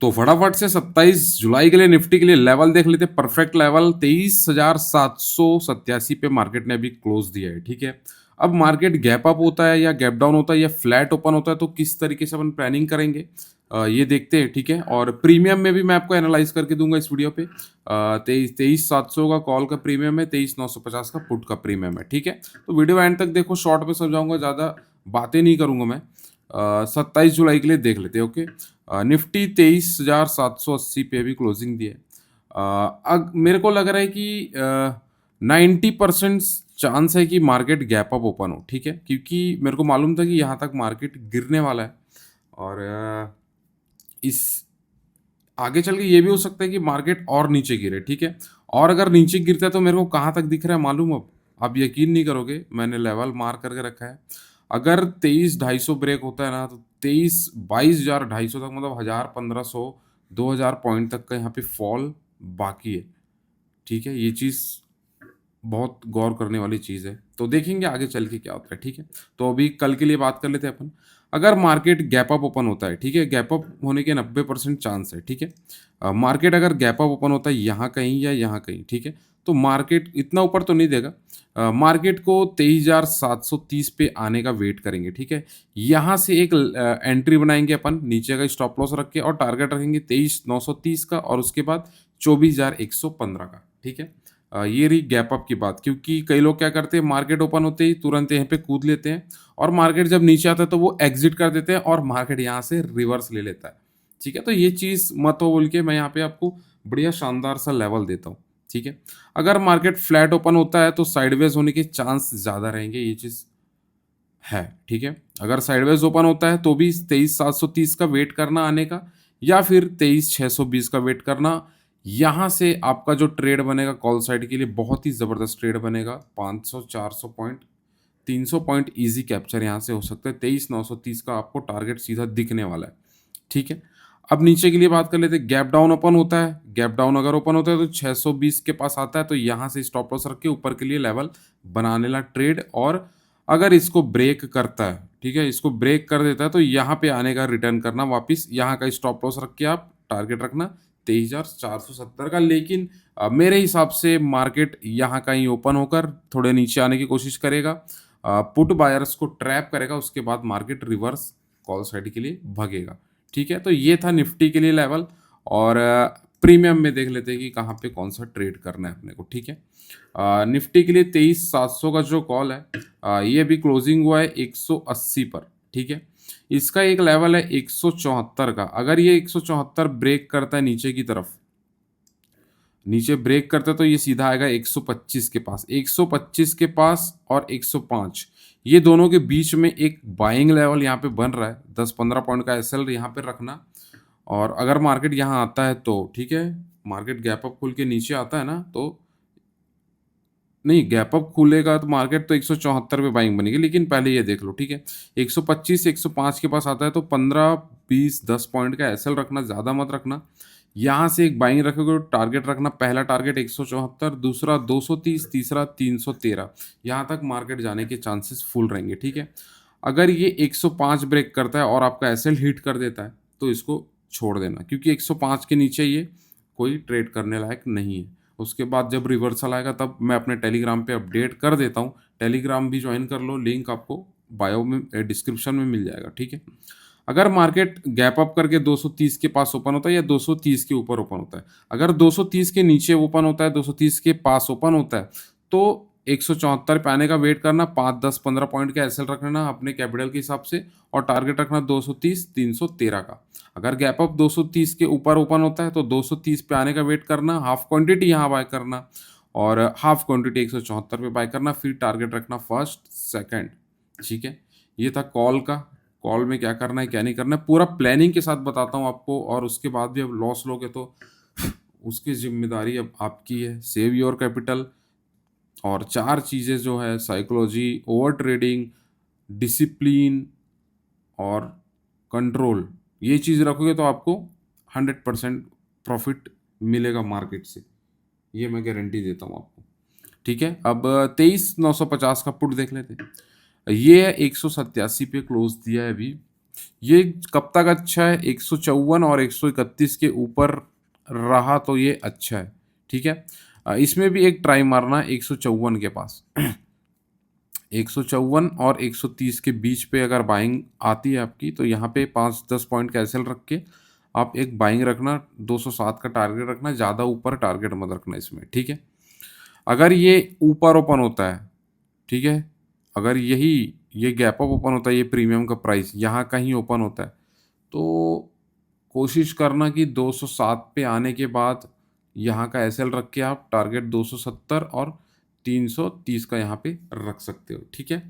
तो फटाफट से 27 जुलाई के लिए निफ्टी के लिए लेवल देख लेते हैं। परफेक्ट लेवल 23,787 पे मार्केट ने अभी क्लोज दिया है। ठीक है, अब मार्केट गैप अप होता है या गैप डाउन होता है या फ्लैट ओपन होता है, तो किस तरीके से अपन प्लानिंग करेंगे ये देखते हैं। ठीक है, और प्रीमियम में भी मैं आपको एनालाइज करके दूंगा इस वीडियो पे। 23,700 का कॉल का प्रीमियम है, 23,950 का पुट का प्रीमियम है। ठीक है, तो वीडियो एंड तक देखो, शॉर्ट में समझाऊंगा, ज़्यादा बातें नहीं करूंगा मैं। 27 जुलाई के लिए देख लेते हैं। ओके, निफ्टी 23,780 पे भी क्लोजिंग दी है। अब मेरे को लग रहा है कि 90% चांस है कि मार्केट गैप अप ओपन हो। ठीक है, क्योंकि मेरे को मालूम था कि यहाँ तक मार्केट गिरने वाला है, और इस आगे चल के ये भी हो सकता है कि मार्केट और नीचे गिरे। ठीक है, और अगर नीचे गिरता है तो मेरे को कहाँ तक दिख रहा है मालूम? अब आप यकीन नहीं करोगे, मैंने लेवल मार्क करके रखा है। अगर 23,250 ब्रेक होता है ना, तो 22,250 तक, मतलब 1,000, 1,500, 2,000 पॉइंट तक का यहाँ पे फॉल बाकी है। ठीक है, ये चीज़ बहुत गौर करने वाली चीज़ है, तो देखेंगे आगे चल के क्या होता है। ठीक है, तो अभी कल के लिए बात कर लेते हैं अपन। अगर मार्केट गैप अप ओपन होता है, ठीक है, गैप अप होने के 90% चांस है। ठीक है, मार्केट अगर गैप अप ओपन होता है यहाँ कहीं या यहाँ कहीं, ठीक है, तो मार्केट इतना ऊपर तो नहीं देगा। मार्केट को 23,730 पे आने का वेट करेंगे। ठीक है, यहाँ से एक एंट्री बनाएंगे अपन, नीचे का स्टॉप लॉस रख के, और टारगेट रखेंगे 23,930 का, और उसके बाद 24,115 का। ठीक है, ये रही गैप अप की बात। क्योंकि कई लोग क्या करते हैं, मार्केट ओपन होते ही तुरंत यहाँ पे कूद लेते हैं, और मार्केट जब नीचे आता है तो वो एग्जिट कर देते हैं, और मार्केट यहाँ से रिवर्स ले लेता है। ठीक है, तो ये चीज़ मत हो बोल के मैं यहाँ पे आपको बढ़िया शानदार सा लेवल देता हूँ। ठीक है, अगर मार्केट फ्लैट ओपन होता है तो साइडवेज होने के चांस ज़्यादा रहेंगे, ये चीज़ है। ठीक है, अगर साइडवेज ओपन होता है तो भी 23,730 का वेट करना आने का, या फिर 23,620 का वेट करना। यहाँ से आपका जो ट्रेड बनेगा कॉल साइड के लिए, बहुत ही ज़बरदस्त ट्रेड बनेगा। 500, 400 पॉइंट, 300 पॉइंट इजी कैप्चर यहाँ से हो सकता है। 23,930 का आपको टारगेट सीधा दिखने वाला है। ठीक है, अब नीचे के लिए बात कर लेते हैं। गैप डाउन ओपन होता है, गैप डाउन अगर ओपन होता है तो 620 के पास आता है, तो यहाँ से स्टॉप लॉस रख के ऊपर के लिए लेवल बनाने ला ट्रेड। और अगर इसको ब्रेक करता है, ठीक है, इसको ब्रेक कर देता है, तो यहाँ पे आने का रिटर्न करना वापस, यहाँ का स्टॉप लॉस रख के आप टारगेट रखना 23,470 का। लेकिन मेरे हिसाब से मार्केट यहाँ कहीं ओपन होकर थोड़े नीचे आने की कोशिश करेगा, पुट बायर्स को ट्रैप करेगा, उसके बाद मार्केट रिवर्स कॉल साइड के लिए भगेगा। ठीक है, तो ये था निफ्टी के लिए लेवल, और प्रीमियम में देख लेते हैं कि कहाँ पे कौन सा ट्रेड करना है अपने को। ठीक है, निफ्टी के लिए 23,700 का जो कॉल है, ये भी क्लोजिंग हुआ है 180 पर। ठीक है, इसका एक लेवल है 174 का। अगर ये 174 ब्रेक करता है नीचे की तरफ, नीचे ब्रेक करता है, तो ये सीधा आएगा 125 के पास, 125 के पास और 105, ये दोनों के बीच में एक बाइंग लेवल यहाँ पे बन रहा है। 10-15 पॉइंट का एसएल यहाँ पे रखना, और अगर मार्केट यहाँ आता है तो ठीक है, मार्केट गैप अप खुल के नीचे आता है ना, तो नहीं, गैप अप खुलेगा तो मार्केट तो 174 पे बाइंग बनेगी, लेकिन पहले ये देख लो। ठीक है, 125 105 के पास आता है, तो 15 20 10 पॉइंट का एसएल रखना, ज़्यादा मत रखना। यहाँ से एक बाइंग रखोगे तो टारगेट रखना, पहला टारगेट 174, दूसरा 230, तीसरा 313। यहाँ तक मार्केट जाने के चांसेस फुल रहेंगे। ठीक है, अगर ये 105 ब्रेक करता है और आपका एसएल हिट कर देता है, तो इसको छोड़ देना, क्योंकि 105 के नीचे ये कोई ट्रेड करने लायक नहीं है। उसके बाद जब रिवर्सल आएगा तब मैं अपने टेलीग्राम पे अपडेट कर देता हूँ। टेलीग्राम भी ज्वाइन कर लो, लिंक आपको बायो में डिस्क्रिप्शन में मिल जाएगा। ठीक है, अगर मार्केट गैप अप करके 230 के पास ओपन होता है या 230 के ऊपर ओपन होता है, अगर 230 के नीचे ओपन होता है, 230 के पास ओपन होता है, तो 174 पे आने का वेट करना, 5 10 15 पॉइंट का एसएल रखना अपने कैपिटल के हिसाब से, और टारगेट रखना 230 313 का। अगर गैप अप 230 के ऊपर ओपन होता है तो 230 पे आने का वेट करना, हाफ क्वांटिटी यहाँ बाय करना, और हाफ क्वांटिटी 174 पे बाय करना, फिर टारगेट रखना फर्स्ट सेकंड। ठीक है, ये था कॉल का। कॉल में क्या करना है क्या नहीं करना है पूरा प्लानिंग के साथ बताता हूँ आपको, और उसके बाद भी अब लॉस लोगे तो उसकी जिम्मेदारी अब आपकी है। सेव योर कैपिटल, और 4 चीज़ें जो है, साइकोलॉजी, ओवर ट्रेडिंग, डिसिप्लिन और कंट्रोल, ये चीज़ रखोगे तो आपको 100% प्रॉफिट मिलेगा मार्केट से, ये मैं गारंटी देता हूँ आपको। ठीक है, अब 23,950 का पुट देख लेते हैं। ये 187 पे क्लोज दिया है अभी, ये कब तक अच्छा है? 154 और 131 के ऊपर रहा तो ये अच्छा है, ठीक है? इसमें भी एक ट्राई मारना 154 के पास। 154 और 130 के बीच पे अगर बाइंग आती है आपकी, तो यहाँ पे 5-10 पॉइंट कैंसिल रख के आप एक बाइंग रखना, 207 का टारगेट रखना, ज़्यादा ऊपर टारगेट मत रखना इसमें, ठीक है? अगर ये ऊपर ओपन होता है, ठीक है? अगर ये गैप अप ओपन होता है, ये प्रीमियम का प्राइस यहाँ कहीं ओपन होता है, तो कोशिश करना कि 207 पे आने के बाद यहाँ का एसएल रख के आप टारगेट 270 और 330 का यहाँ पे रख सकते हो, ठीक है?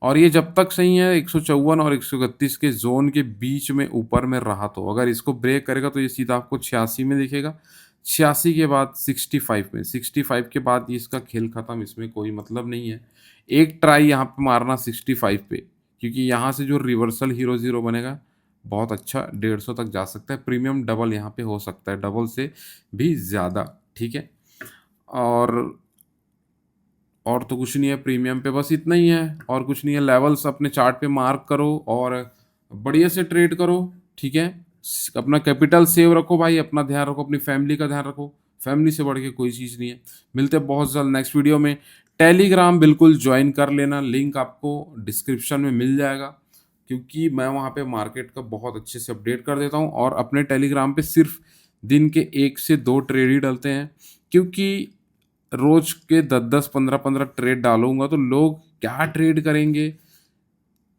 और ये जब तक सही है 154 और 131 के जोन के बीच में ऊपर में रहा, तो अगर इसको ब्रेक करेगा तो ये सीधा आपको 86 में दिखेगा। 86 के बाद 65 में, 65 के बाद ये इसका खेल खत्म, इसमें कोई मतलब नहीं है। एक ट्राई यहाँ पे मारना 65 पे, क्योंकि यहाँ से जो रिवर्सल हीरो ज़ीरो बनेगा बहुत अच्छा 150 तक जा सकता है। प्रीमियम डबल यहाँ पे हो सकता है, डबल से भी ज़्यादा, ठीक है? और और तो कुछ नहीं है प्रीमियम पे, बस इतना ही है और कुछ नहीं है। लेवल्स अपने चार्ट पे मार्क करो और बढ़िया से ट्रेड करो, ठीक है? अपना कैपिटल सेव रखो भाई, अपना ध्यान रखो, अपनी फैमिली का ध्यान रखो। फैमिली से बढ़ के कोई चीज़ नहीं है। मिलते हैं बहुत जल्द नेक्स्ट वीडियो में। टेलीग्राम बिल्कुल ज्वाइन कर लेना, लिंक आपको डिस्क्रिप्शन में मिल जाएगा, क्योंकि मैं वहाँ पे मार्केट का बहुत अच्छे से अपडेट कर देता हूँ और अपने टेलीग्राम पे सिर्फ दिन के 1 से 2 ट्रेड ही डलते हैं, क्योंकि रोज के 10-10, 15-15 ट्रेड डालूंगा तो लोग क्या ट्रेड करेंगे,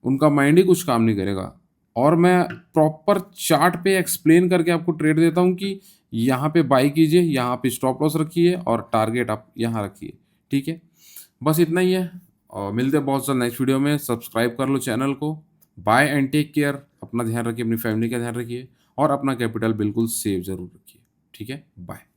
उनका माइंड ही कुछ काम नहीं करेगा। और मैं प्रॉपर चार्ट पे एक्सप्लेन करके आपको ट्रेड देता हूँ कि यहाँ पे बाई कीजिए, यहाँ पे स्टॉप लॉस रखिए और टारगेट आप यहाँ रखिए, ठीक है? बस इतना ही है और मिलते हैं बहुत जल्द नेक्स्ट वीडियो में। सब्सक्राइब कर लो चैनल को। Bye and take care. अपना ध्यान रखिए, अपनी फैमिली का ध्यान रखिए और अपना कैपिटल बिल्कुल सेव जरूर रखिए, ठीक है? बाय।